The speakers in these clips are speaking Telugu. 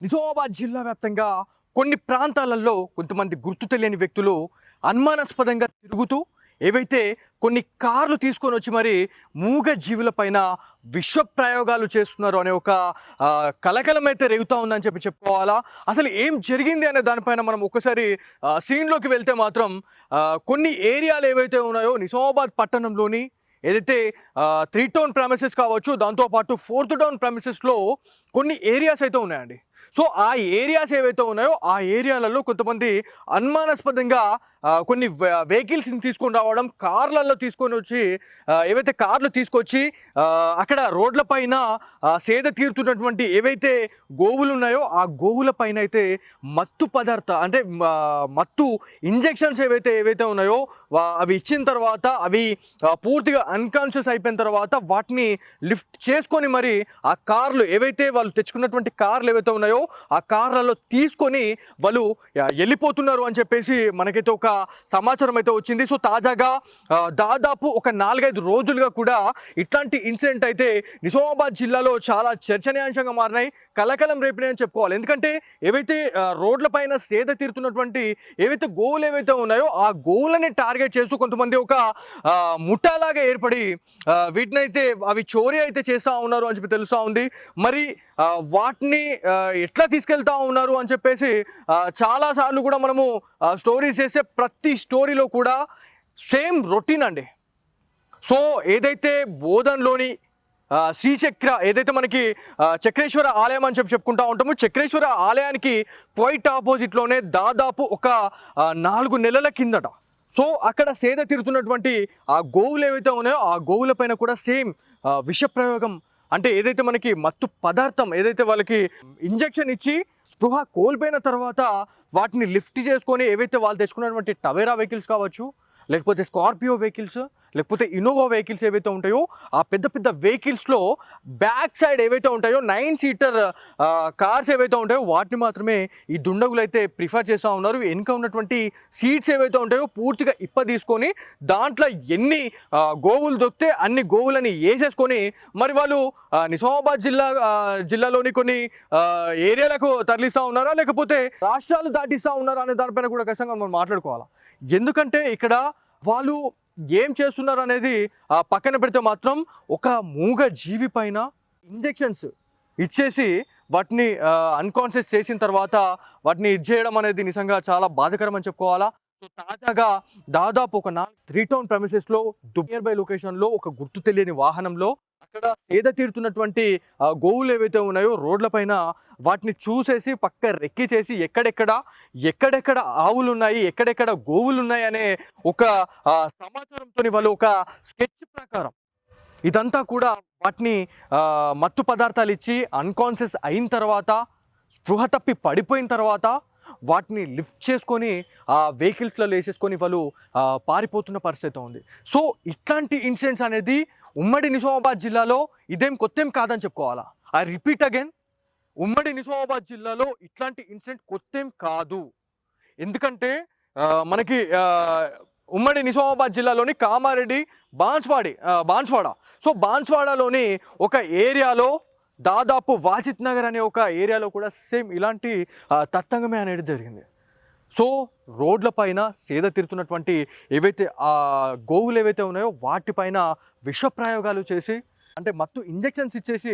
నిజామాబాద్ జిల్లా వ్యాప్తంగా కొన్ని ప్రాంతాలలో కొంతమంది గుర్తు తెలియని వ్యక్తులు అనుమానాస్పదంగా తిరుగుతూ ఏవైతే కొన్ని కార్లు తీసుకొని వచ్చి మరి మూగ జీవులపైన విశ్వ ప్రయోగాలు చేస్తున్నారు అనే ఒక కలకలం అయితే రేగుతూ ఉందని చెప్పుకోవాలా. అసలు ఏం జరిగింది అనే దానిపైన మనం ఒకసారి సీన్లోకి వెళ్తే మాత్రం కొన్ని ఏరియాలు ఏవైతే ఉన్నాయో నిజామాబాద్ పట్టణంలోని ఏదైతే 3 టౌన్ ప్రెమిసెస్ కావచ్చు, దాంతోపాటు 4th టౌన్ ప్రెమిసెస్లో కొన్ని ఏరియాస్ అయితే ఉన్నాయండి. సో ఆ ఏరియాస్ ఏవైతే ఉన్నాయో ఆ ఏరియాలలో కొంతమంది అనుమానాస్పదంగా కొన్ని వెహికల్స్ని తీసుకొని రావడం, కార్లలో తీసుకొని వచ్చి ఏవైతే కార్లు తీసుకొచ్చి అక్కడ రోడ్ల పైన సేద తీరుతున్నటువంటి ఏవైతే గోవులు ఉన్నాయో ఆ గోవుల పైన అయితే మత్తు పదార్థ అంటే మత్తు ఇంజెక్షన్స్ ఏవైతే ఉన్నాయో అవి ఇచ్చిన తర్వాత అవి పూర్తిగా అన్కాన్షియస్ అయిపోయిన తర్వాత వాటిని లిఫ్ట్ చేసుకొని మరి ఆ కార్లు ఏవైతే వాళ్ళు తెచ్చుకున్నటువంటి కార్లు ఏవైతే ఉన్నాయో ఆ కార్లలో తీసుకొని వాళ్ళు వెళ్ళిపోతున్నారు అని చెప్పేసి మనకైతే ఒక సమాచారం అయితే వచ్చింది. సో తాజాగా దాదాపు ఒక 4-5 రోజులుగా కూడా ఇట్లాంటి ఇన్సిడెంట్ అయితే నిజామాబాద్ జిల్లాలో చాలా చర్చనీయాంశంగా మారినాయి, కలకలం రేపినాయని చెప్పుకోవాలి. ఎందుకంటే ఏవైతే రోడ్ల పైన సేద తీరుతున్నటువంటి ఏవైతే గోవులు ఏవైతే ఉన్నాయో ఆ గోవులని టార్గెట్ చేస్తూ కొంతమంది ఒక ముఠాలాగా ఏర్పడి వీటినైతే అవి చోరీ అయితే చేస్తూ ఉన్నారు అని చెప్పి తెలుస్తూ ఉంది. మరి వాటిని ఎట్లా తీసుకెళ్తా ఉన్నారు అని చెప్పేసి చాలాసార్లు కూడా మనము స్టోరీస్ చేసే ప్రతి స్టోరీలో కూడా సేమ్ రొటీన్ అండి. సో ఏదైతే బోధన్లోని శ్రీచక్ర ఏదైతే మనకి చక్రేశ్వర ఆలయం అని చెప్పుకుంటూ ఉంటామో, చక్రేశ్వర ఆలయానికి క్వైట్ ఆపోజిట్లోనే దాదాపు ఒక 4 నెలల కిందట సో అక్కడ సేద తీరుతున్నటువంటి ఆ గోవులు ఏవైతే ఉన్నాయో ఆ గోవుల పైన కూడా సేమ్ విష ప్రయోగం అంటే ఏదైతే మనకి మత్తు పదార్థం ఏదైతే వాళ్ళకి ఇంజెక్షన్ ఇచ్చి స్పృహ కోల్పోయిన తర్వాత వాటిని లిఫ్ట్ చేసుకొని ఏవైతే వాళ్ళు తెచ్చుకున్నటువంటి టవేరా వెహికల్స్ కావచ్చు, లేకపోతే స్కార్పియో వెహికల్స్, లేకపోతే ఇన్నోవా వెహికల్స్ ఏవైతే ఉంటాయో ఆ పెద్ద పెద్ద వెహికల్స్లో బ్యాక్ సైడ్ ఏవైతే ఉంటాయో 9 సీటర్ కార్స్ ఏవైతే ఉంటాయో వాటిని మాత్రమే ఈ దుండగులు అయితే ప్రిఫర్ చేస్తూ ఉన్నారు. వెనుక ఉన్నటువంటి సీట్స్ ఏవైతే ఉంటాయో పూర్తిగా ఇప్ప తీసుకొని దాంట్లో ఎన్ని గోవులు దొరికితే అన్ని గోవులని వేసేసుకొని మరి వాళ్ళు నిజామాబాద్ జిల్లాలోని కొన్ని ఏరియాలకు తరలిస్తూ ఉన్నారా లేకపోతే రాష్ట్రాలు దాటిస్తూ ఉన్నారా అనే దానిపైన కూడా ఖచ్చితంగా మనం మాట్లాడుకోవాలా. ఎందుకంటే ఇక్కడ వాళ్ళు ఏం చేస్తున్నారు అనేది పక్కన పెడితే మాత్రం ఒక మూగ జీవి పైన ఇంజెక్షన్స్ ఇచ్చేసి వాటిని అన్కాన్షియస్ చేసిన తర్వాత వాటిని ఇచ్చేయడం అనేది నిజంగా చాలా బాధాకరం అని చెప్పుకోవాలా. సో తాజాగా దాదాపు ఒక 3 టౌన్ ప్రెమిసెస్లో నియర్ బై లొకేషన్లో ఒక గుర్తు తెలియని వాహనంలో అక్కడ సేద తీరుతున్నటువంటి గోవులు ఏవైతే ఉన్నాయో రోడ్ల పైన వాటిని చూసేసి పక్క రెక్కి చేసి ఎక్కడెక్కడ ఆవులు ఉన్నాయి, ఎక్కడెక్కడ గోవులు ఉన్నాయి అనే ఒక సమాచారంతో వాళ్ళు ఒక స్కెచ్ ప్రకారం ఇదంతా కూడా వాటిని మత్తు పదార్థాలు ఇచ్చి అన్కాన్షియస్ అయిన తర్వాత స్పృహ తప్పి పడిపోయిన తర్వాత వాటిని లిఫ్ట్ చేసుకొని ఆ వెహికల్స్లో వేసేసుకొని వాళ్ళు పారిపోతున్న పరిస్థితి ఉంది. సో ఇట్లాంటి ఇన్సిడెంట్స్ అనేది ఉమ్మడి నిజామాబాద్ జిల్లాలో ఇదేం కొత్తేం కాదని చెప్పుకోవాలా. ఐ రిపీట్ అగైన్, ఉమ్మడి నిజామాబాద్ జిల్లాలో ఇట్లాంటి ఇన్సిడెంట్ కొత్తేం కాదు. ఎందుకంటే మనకి ఉమ్మడి నిజామాబాద్ జిల్లాలోని కామారెడ్డి బాన్స్వాడ సో బాన్స్వాడలోని ఒక ఏరియాలో దాదాపు వాజిత్ నగర్ అనే ఒక ఏరియాలో కూడా సేమ్ ఇలాంటి తతంగమే అనేది జరిగింది. సో రోడ్ల పైన సేద తీరుతున్నటువంటి ఏవైతే గోవులు ఏవైతే ఉన్నాయో వాటిపైన విష ప్రయోగాలు చేసి అంటే మత్తు ఇంజెక్షన్స్ ఇచ్చేసి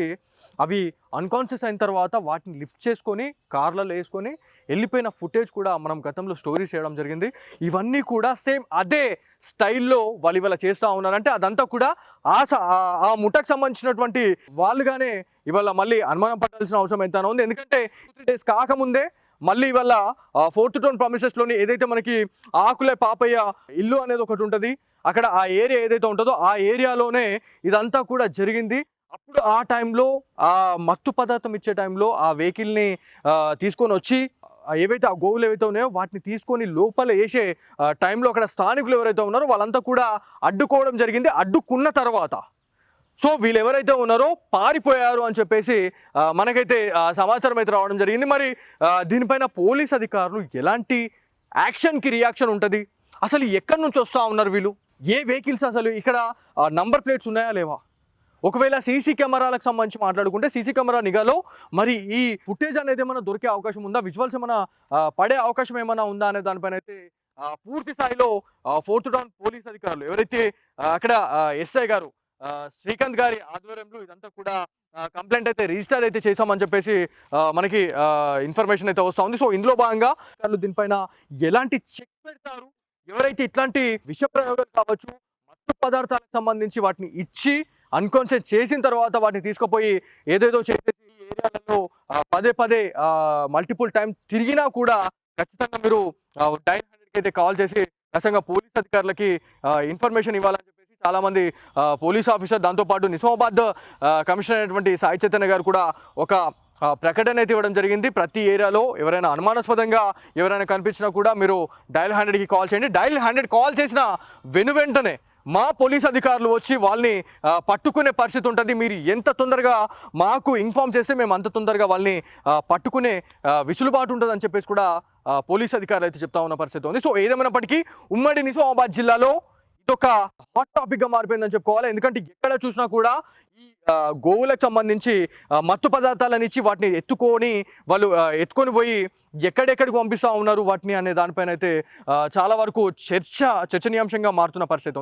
అవి అన్కాన్షియస్ అయిన తర్వాత వాటిని లిఫ్ట్ చేసుకొని కార్లలో వేసుకొని వెళ్ళిపోయిన ఫుటేజ్ కూడా మనం గతంలో స్టోరీస్ చేయడం జరిగింది. ఇవన్నీ కూడా సేమ్ అదే స్టైల్లో వాళ్ళు ఇవాళ చేస్తూ ఉన్నారు. అంటే అదంతా కూడా ఆ ముఠకు సంబంధించినటువంటి వాళ్ళుగానే ఇవాళ మళ్ళీ అనుమానం పడాల్సిన అవసరం ఎంతైనా ఉంది. ఎందుకంటే 3 days కాకముందే మళ్ళీ ఇవాళ 4th టౌన్ ప్రెమిసెస్లోని ఏదైతే మనకి ఆకులే పాపయ్య ఇల్లు అనేది ఒకటి ఉంటుంది, అక్కడ ఆ ఏరియా ఏదైతే ఉంటుందో ఆ ఏరియాలోనే ఇదంతా కూడా జరిగింది. అప్పుడు ఆ టైంలో ఆ మత్తు పదార్థం ఇచ్చే టైంలో ఆ వెహికల్ని తీసుకొని వచ్చి ఏవైతే ఆ గోవులు ఏవైతే ఉన్నాయో వాటిని తీసుకొని లోపల వేసే టైంలో అక్కడ స్థానికులు ఎవరైతే ఉన్నారో వాళ్ళంతా కూడా అడ్డుకోవడం జరిగింది. అడ్డుకున్న తర్వాత సో వీళ్ళు ఎవరైతే ఉన్నారో పారిపోయారు అని చెప్పేసి మనకైతే సమాచారం అయితే రావడం జరిగింది. మరి దీనిపైన పోలీస్ అధికారులు ఎలాంటి యాక్షన్కి రియాక్షన్ ఉంటుంది, అసలు ఎక్కడి నుంచి వస్తూ ఉన్నారు వీళ్ళు, ఏ వెహికల్స్, అసలు ఇక్కడ నంబర్ ప్లేట్స్ ఉన్నాయా లేవా, ఒకవేళ సీసీ కెమెరాలకు సంబంధించి మాట్లాడుకుంటే సీసీ కెమెరా నిఘాలో మరి ఈ ఫుటేజ్ అనేది ఏమైనా దొరికే అవకాశం ఉందా, విజువల్స్ ఏమైనా పడే అవకాశం ఏమైనా ఉందా అనే దానిపైన అయితే పూర్తి స్థాయిలో ఫోర్త్ టౌన్ పోలీస్ అధికారులు ఎవరైతే అక్కడ ఎస్ఐ గారు శ్రీకాంత్ గారి ఆధ్వర్యంలో ఇదంతా కూడా కంప్లైంట్ అయితే రిజిస్టర్ అయితే చేశామని చెప్పేసి మనకి ఇన్ఫర్మేషన్ అయితే వస్తూ ఉంది. సో ఇందులో భాగంగా వాళ్ళు దీనిపైన ఎలాంటి చెక్ పెడతారు, ఎవరైతే ఇట్లాంటి విష ప్రయోగాలు కావచ్చు మత్తు పదార్థాలకు సంబంధించి వాటిని ఇచ్చి అన్కాన్షియస్ చేసిన తర్వాత వాటిని తీసుకుపోయి ఏదేదో చేసేసి ఈ ఏరియాలలో పదే పదే మల్టిపుల్ టైం తిరిగినా కూడా ఖచ్చితంగా మీరు డైల్ 100కి అయితే కాల్ చేసి ఖచ్చితంగా పోలీస్ అధికారులకి ఇన్ఫర్మేషన్ ఇవ్వాలని చెప్పేసి చాలా మంది పోలీస్ ఆఫీసర్, దాంతోపాటు నిజామాబాద్ కమిషనర్ అయినటువంటి సాయి చైతన్య గారు కూడా ఒక ప్రకటన అయితే ఇవ్వడం జరిగింది. ప్రతి ఏరియాలో ఎవరైనా అనుమానాస్పదంగా ఎవరైనా కనిపించినా కూడా మీరు డైల్ 100కి కాల్ చేయండి. డైల్ 100 కాల్ చేసిన వెంటనే మా పోలీస్ అధికారులు వచ్చి వాళ్ళని పట్టుకునే పరిస్థితి ఉంటుంది. మీరు ఎంత తొందరగా మాకు ఇన్ఫామ్ చేస్తే మేము అంత తొందరగా వాళ్ళని పట్టుకునే విసులుబాటు ఉంటుందని చెప్పేసి కూడా పోలీస్ అధికారులు అయితే చెప్తా ఉన్న పరిస్థితి ఉంది. సో ఏదేమైనప్పటికీ ఉమ్మడి నిజామాబాద్ జిల్లాలో ఇదొక హాట్ టాపిక్గా మారిపోయిందని చెప్పుకోవాలి. ఎందుకంటే ఎక్కడ చూసినా కూడా ఈ గోవులకు సంబంధించి మత్తు పదార్థాలను ఇచ్చి వాటిని ఎత్తుకొని పోయి ఎక్కడెక్కడికి పంపిస్తూ ఉన్నారు వాటిని అనే దానిపైన అయితే చాలా వరకు చర్చనీయాంశంగా మారుతున్న పరిస్థితి ఉంది.